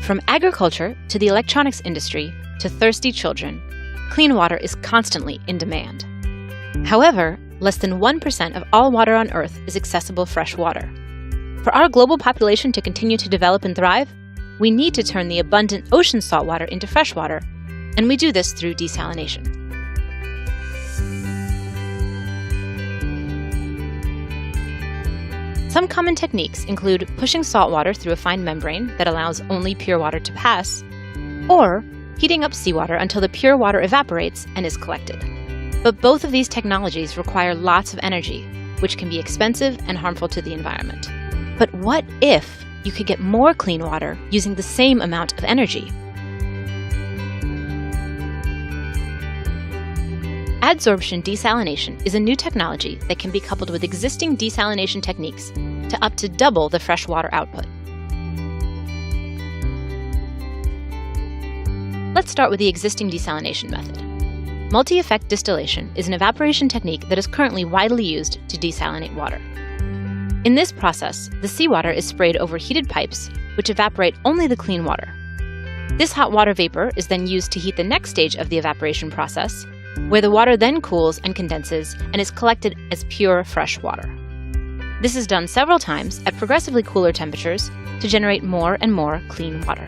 From agriculture to the electronics industry to thirsty children, clean water is constantly in demand. However, less than 1% of all water on Earth is accessible fresh water. For our global population to continue to develop and thrive, we need to turn the abundant ocean saltwater into fresh water, and we do this through desalination. Some common techniques include pushing salt water through a fine membrane that allows only pure water to pass, or heating up seawater until the pure water evaporates and is collected. But both of these technologies require lots of energy, which can be expensive and harmful to the environment. But what if you could get more clean water using the same amount of energy? Adsorption desalination is a new technology that can be coupled with existing desalination techniques to up to double the freshwater output. Let's start with the existing desalination method. Multi-effect distillation is an evaporation technique that is currently widely used to desalinate water. In this process, the seawater is sprayed over heated pipes, which evaporate only the clean water. This hot water vapor is then used to heat the next stage of the evaporation process, where the water then cools and condenses and is collected as pure fresh water. This is done several times at progressively cooler temperatures to generate more and more clean water.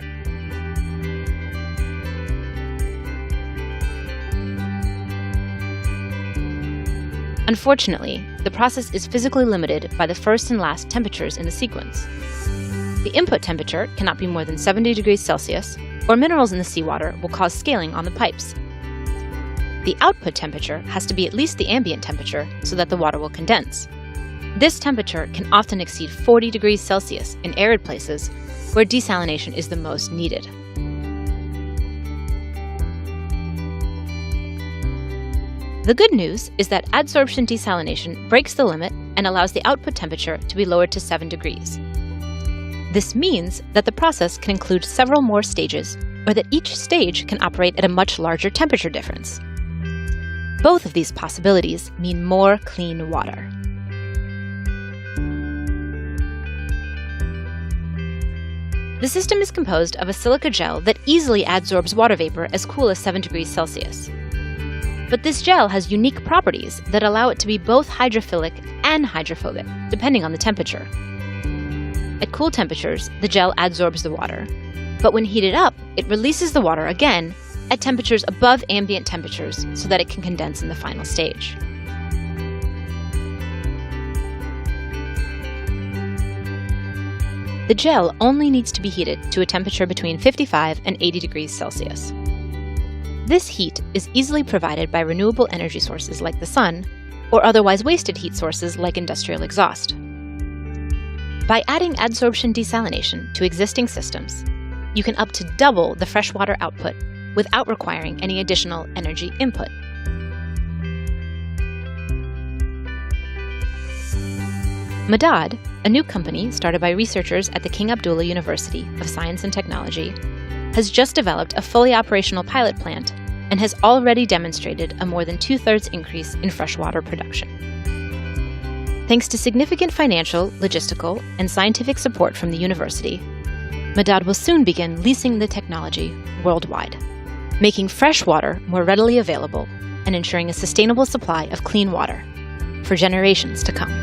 Unfortunately, the process is physically limited by the first and last temperatures in the sequence. The input temperature cannot be more than 70 degrees Celsius, or minerals in the seawater will cause scaling on the pipes. The output temperature has to be at least the ambient temperature so that the water will condense. This temperature can often exceed 40 degrees Celsius in arid places where desalination is the most needed. The good news is that adsorption desalination breaks the limit and allows the output temperature to be lowered to 7 degrees. This means that the process can include several more stages, or that each stage can operate at a much larger temperature difference. Both of these possibilities mean more clean water. The system is composed of a silica gel that easily adsorbs water vapor as cool as 7 degrees Celsius. But this gel has unique properties that allow it to be both hydrophilic and hydrophobic, depending on the temperature. At cool temperatures, the gel adsorbs the water, but when heated up, it releases the water again at temperatures above ambient temperatures so that it can condense in the final stage. The gel only needs to be heated to a temperature between 55 and 80 degrees Celsius. This heat is easily provided by renewable energy sources like the sun, or otherwise wasted heat sources like industrial exhaust. By adding adsorption desalination to existing systems, you can up to double the freshwater output without requiring any additional energy input. Madad, a new company started by researchers at the King Abdullah University of Science and Technology, has just developed a fully operational pilot plant and has already demonstrated a more than 2/3 increase in freshwater production. Thanks to significant financial, logistical, and scientific support from the university, Madad will soon begin leasing the technology worldwide, making fresh water more readily available and ensuring a sustainable supply of clean water for generations to come.